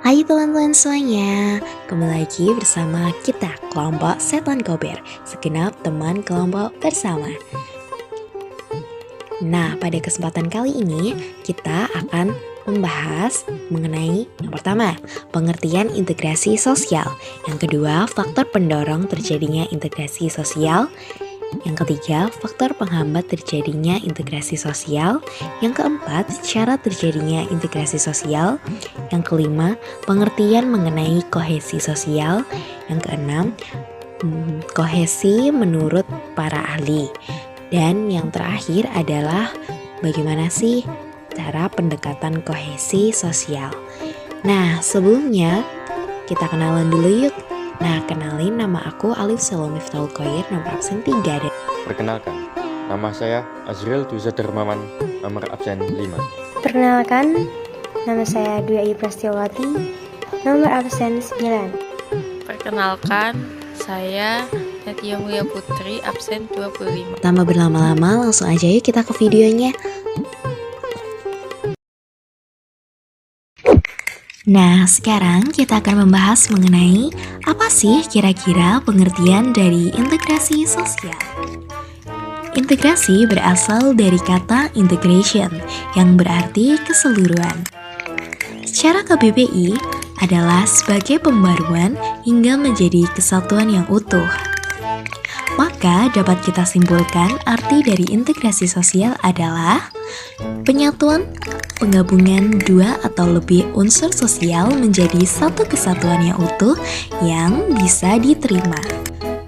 Hai teman-teman semuanya, kembali lagi bersama kita kelompok Setan Kober, segenap teman kelompok bersama. Nah, pada kesempatan kali ini kita akan membahas mengenai yang pertama, pengertian integrasi sosial. Yang kedua, faktor pendorong terjadinya integrasi sosial. Yang ketiga, faktor penghambat terjadinya integrasi sosial. Yang keempat, cara terjadinya integrasi sosial. Yang kelima, pengertian mengenai kohesi sosial. Yang keenam, kohesi menurut para ahli. Dan yang terakhir adalah bagaimana sih cara pendekatan kohesi sosial. Nah, sebelumnya kita kenalan dulu yuk. Nah, kenalin, nama aku Alif Salom Miftahul Khoir, nomor absen 3 dan Perkenalkan, nama saya Azril Duza Dermawan, nomor absen 5. Perkenalkan, nama saya Dwi Ayu Prastiawati, nomor absen 9. Perkenalkan, saya Natia Mulia Putri, absen 25. tanpa berlama-lama langsung aja yuk kita ke videonya. Nah, sekarang kita akan membahas mengenai apa sih kira-kira pengertian dari integrasi sosial. Integrasi berasal dari kata integration yang berarti keseluruhan. Secara KBBI adalah sebagai pembaruan hingga menjadi kesatuan yang utuh. Maka dapat kita simpulkan arti dari integrasi sosial adalah penyatuan penggabungan dua atau lebih unsur sosial menjadi satu kesatuan yang utuh yang bisa diterima.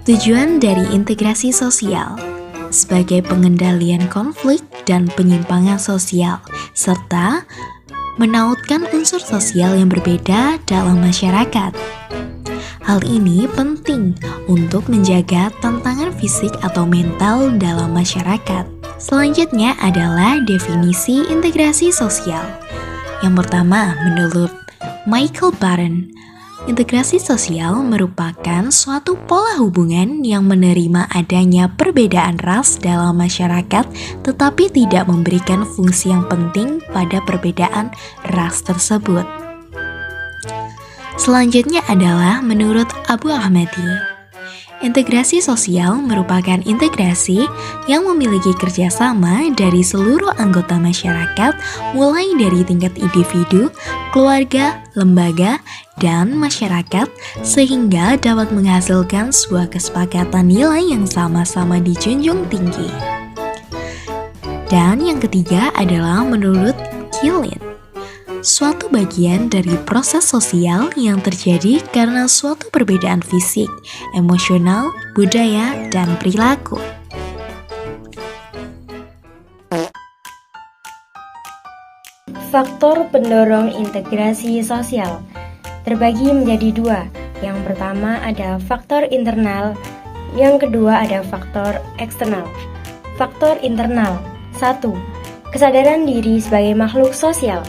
Tujuan dari integrasi sosial sebagai pengendalian konflik dan penyimpangan sosial, serta menautkan unsur sosial yang berbeda dalam masyarakat. Hal ini penting untuk menjaga tantangan fisik atau mental dalam masyarakat. Selanjutnya adalah definisi integrasi sosial. Yang pertama, menurut Michael Barron, integrasi sosial merupakan suatu pola hubungan yang menerima adanya perbedaan ras dalam masyarakat tetapi tidak memberikan fungsi yang penting pada perbedaan ras tersebut. Selanjutnya adalah menurut Abu Ahmadi, integrasi sosial merupakan integrasi yang memiliki kerjasama dari seluruh anggota masyarakat mulai dari tingkat individu, keluarga, lembaga, dan masyarakat sehingga dapat menghasilkan sebuah kesepakatan nilai yang sama-sama dijunjung tinggi. Dan yang ketiga adalah menurut Gillin, suatu bagian dari proses sosial yang terjadi karena suatu perbedaan fisik, emosional, budaya, dan perilaku. Faktor pendorong integrasi sosial terbagi menjadi dua. Yang pertama ada faktor internal, yang kedua ada faktor eksternal. Faktor internal 1. Kesadaran diri sebagai makhluk sosial.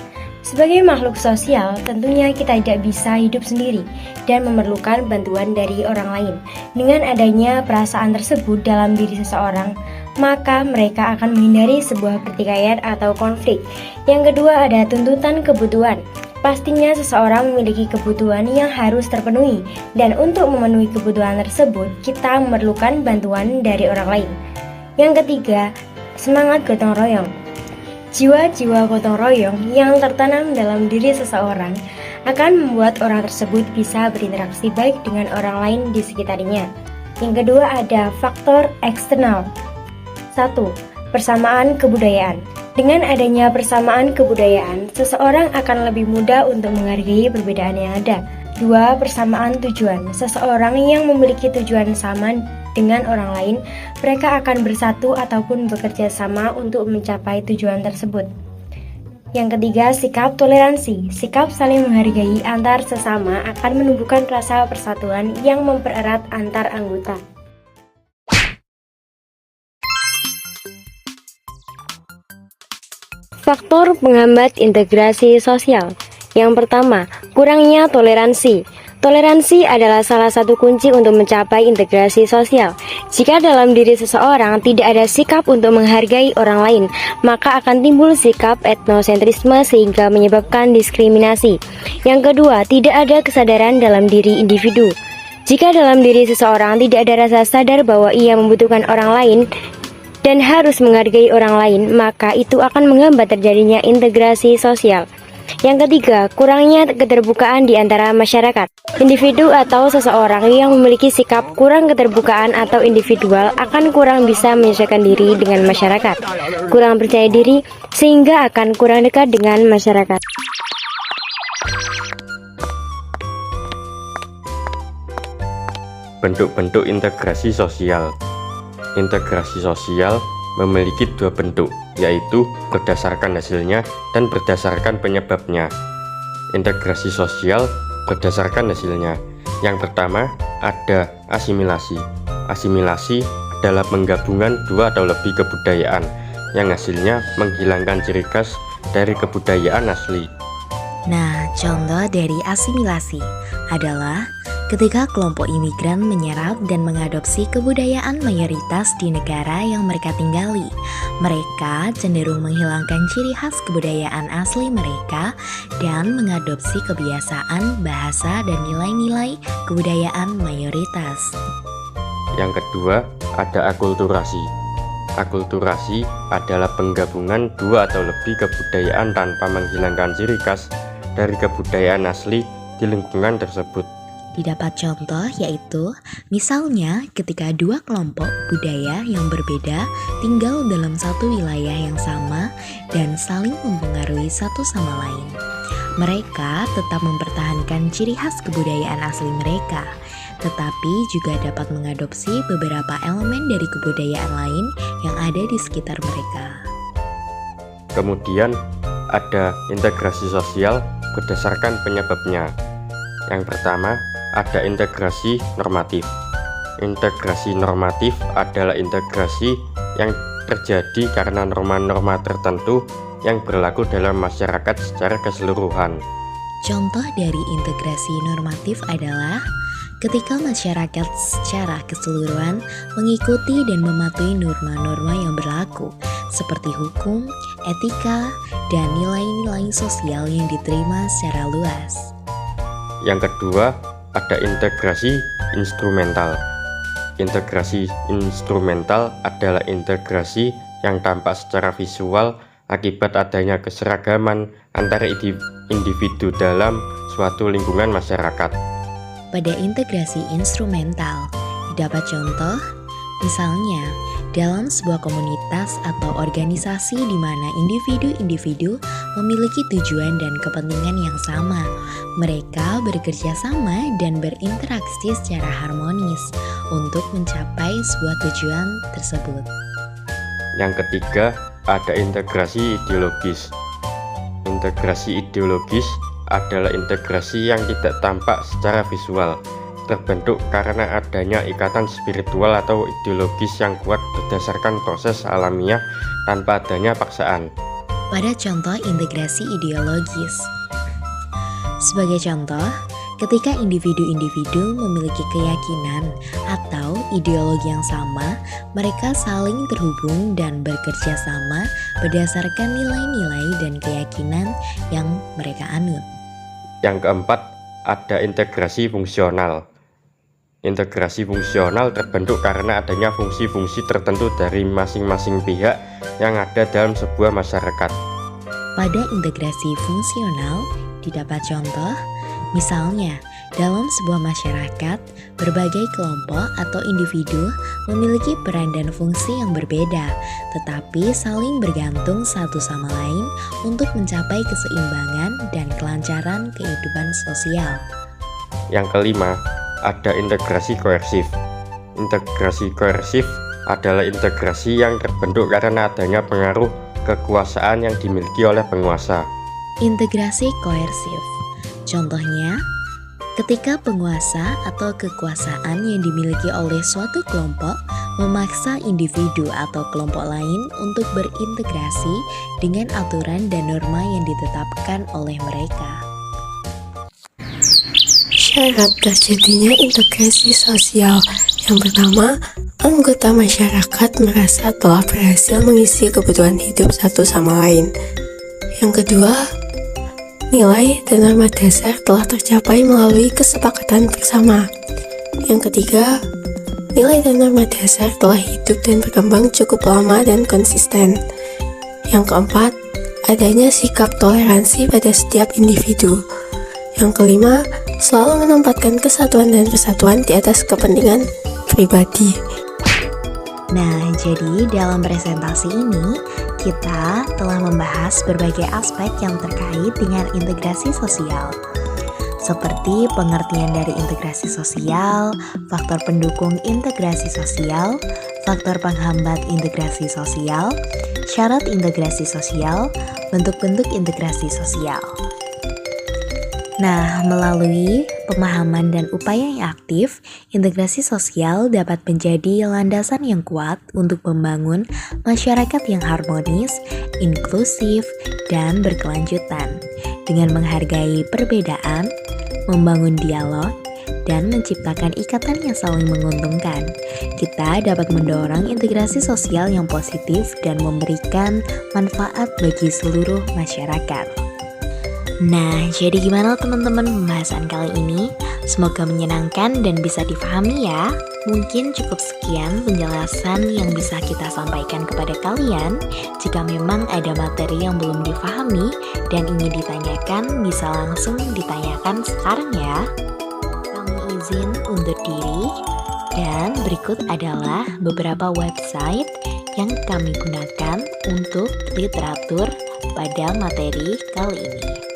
Sebagai makhluk sosial, tentunya kita tidak bisa hidup sendiri dan memerlukan bantuan dari orang lain. Dengan adanya perasaan tersebut dalam diri seseorang, maka mereka akan menghindari sebuah pertikaian atau konflik. Yang kedua ada tuntutan kebutuhan. Pastinya seseorang memiliki kebutuhan yang harus terpenuhi, dan untuk memenuhi kebutuhan tersebut, kita memerlukan bantuan dari orang lain. Yang ketiga, semangat gotong royong. Jiwa-jiwa gotong royong yang tertanam dalam diri seseorang akan membuat orang tersebut bisa berinteraksi baik dengan orang lain di sekitarnya. Yang kedua ada faktor eksternal. 1. Persamaan kebudayaan. Dengan adanya persamaan kebudayaan, seseorang akan lebih mudah untuk menghargai perbedaan yang ada. 2. Persamaan tujuan. Seseorang yang memiliki tujuan sama dengan orang lain, mereka akan bersatu ataupun bekerja sama untuk mencapai tujuan tersebut. Yang ketiga, sikap toleransi. Sikap saling menghargai antar sesama akan menumbuhkan rasa persatuan yang mempererat antar anggota. Faktor penghambat integrasi sosial. Yang pertama, kurangnya toleransi. Toleransi adalah salah satu kunci untuk mencapai integrasi sosial. Jika dalam diri seseorang tidak ada sikap untuk menghargai orang lain, maka akan timbul sikap etnosentrisme sehingga menyebabkan diskriminasi. Yang kedua, tidak ada kesadaran dalam diri individu. Jika dalam diri seseorang tidak ada rasa sadar bahwa ia membutuhkan orang lain dan harus menghargai orang lain, maka itu akan menghambat terjadinya integrasi sosial. Yang ketiga, kurangnya keterbukaan di antara masyarakat. Individu atau seseorang yang memiliki sikap kurang keterbukaan atau individual akan kurang bisa menyesuaikan diri dengan masyarakat, kurang percaya diri, sehingga akan kurang dekat dengan masyarakat. Bentuk-bentuk integrasi sosial. Integrasi sosial memiliki dua bentuk, yaitu berdasarkan hasilnya dan berdasarkan penyebabnya. Integrasi sosial berdasarkan hasilnya. Yang pertama ada asimilasi. Asimilasi adalah penggabungan dua atau lebih kebudayaan yang hasilnya menghilangkan ciri khas dari kebudayaan asli. Nah, contoh dari asimilasi adalah ketika kelompok imigran menyerap dan mengadopsi kebudayaan mayoritas di negara yang mereka tinggali. Mereka cenderung menghilangkan ciri khas kebudayaan asli mereka dan mengadopsi kebiasaan, bahasa, dan nilai-nilai kebudayaan mayoritas. Yang kedua, ada akulturasi. Akulturasi adalah penggabungan dua atau lebih kebudayaan tanpa menghilangkan ciri khas dari kebudayaan asli di lingkungan tersebut. Didapat contoh yaitu, misalnya ketika dua kelompok budaya yang berbeda tinggal dalam satu wilayah yang sama dan saling mempengaruhi satu sama lain. Mereka tetap mempertahankan ciri khas kebudayaan asli mereka, tetapi juga dapat mengadopsi beberapa elemen dari kebudayaan lain yang ada di sekitar mereka. Kemudian ada integrasi sosial berdasarkan penyebabnya. Yang pertama, ada integrasi normatif. Integrasi normatif adalah integrasi yang terjadi karena norma-norma tertentu yang berlaku dalam masyarakat secara keseluruhan. Contoh dari integrasi normatif adalah ketika masyarakat secara keseluruhan mengikuti dan mematuhi norma-norma yang berlaku, seperti hukum, etika, dan nilai-nilai sosial yang diterima secara luas. Yang kedua, ada integrasi instrumental. Integrasi instrumental adalah integrasi yang tampak secara visual akibat adanya keseragaman antara individu dalam suatu lingkungan masyarakat. Pada integrasi instrumental, didapat contoh, misalnya dalam sebuah komunitas atau organisasi di mana individu-individu memiliki tujuan dan kepentingan yang sama. Mereka bekerja sama dan berinteraksi secara harmonis untuk mencapai sebuah tujuan tersebut. Yang ketiga, ada integrasi ideologis. Integrasi ideologis adalah integrasi yang tidak tampak secara visual, terbentuk karena adanya ikatan spiritual atau ideologis yang kuat berdasarkan proses alamiah tanpa adanya paksaan. Pada contoh integrasi ideologis, sebagai contoh, ketika individu-individu memiliki keyakinan atau ideologi yang sama, mereka saling terhubung dan bekerja sama berdasarkan nilai-nilai dan keyakinan yang mereka anut. Yang keempat, ada integrasi fungsional. Integrasi fungsional terbentuk karena adanya fungsi-fungsi tertentu dari masing-masing pihak yang ada dalam sebuah masyarakat. Pada integrasi fungsional, didapat contoh, misalnya dalam sebuah masyarakat, berbagai kelompok atau individu memiliki peran dan fungsi yang berbeda, tetapi saling bergantung satu sama lain untuk mencapai keseimbangan dan kelancaran kehidupan sosial. Yang kelima, ada integrasi koersif. Integrasi koersif adalah integrasi yang terbentuk karena adanya pengaruh kekuasaan yang dimiliki oleh penguasa. Integrasi koersif, contohnya, ketika penguasa atau kekuasaan yang dimiliki oleh suatu kelompok memaksa individu atau kelompok lain untuk berintegrasi dengan aturan dan norma yang ditetapkan oleh mereka. Syarat terjadinya integrasi sosial. Yang pertama, anggota masyarakat merasa telah berhasil mengisi kebutuhan hidup satu sama lain. Yang kedua, nilai dan norma dasar telah tercapai melalui kesepakatan bersama. Yang ketiga, nilai dan norma dasar telah hidup dan berkembang cukup lama dan konsisten. Yang keempat, adanya sikap toleransi pada setiap individu. Yang kelima, selalu menempatkan kesatuan dan persatuan di atas kepentingan pribadi. Nah, jadi dalam presentasi ini kita telah membahas berbagai aspek yang terkait dengan integrasi sosial, seperti pengertian dari integrasi sosial, faktor pendukung integrasi sosial, faktor penghambat integrasi sosial, syarat integrasi sosial, bentuk-bentuk integrasi sosial. Nah, melalui pemahaman dan upaya yang aktif, integrasi sosial dapat menjadi landasan yang kuat untuk membangun masyarakat yang harmonis, inklusif, dan berkelanjutan. Dengan menghargai perbedaan, membangun dialog, dan menciptakan ikatan yang saling menguntungkan, kita dapat mendorong integrasi sosial yang positif dan memberikan manfaat bagi seluruh masyarakat. Nah, jadi gimana teman-teman pembahasan kali ini? Semoga menyenangkan dan bisa dipahami ya. Mungkin cukup sekian penjelasan yang bisa kita sampaikan kepada kalian. Jika memang ada materi yang belum dipahami dan ingin ditanyakan, bisa langsung ditanyakan sekarang ya. Kami izin undur diri, dan berikut adalah beberapa website yang kami gunakan untuk literatur pada materi kali ini.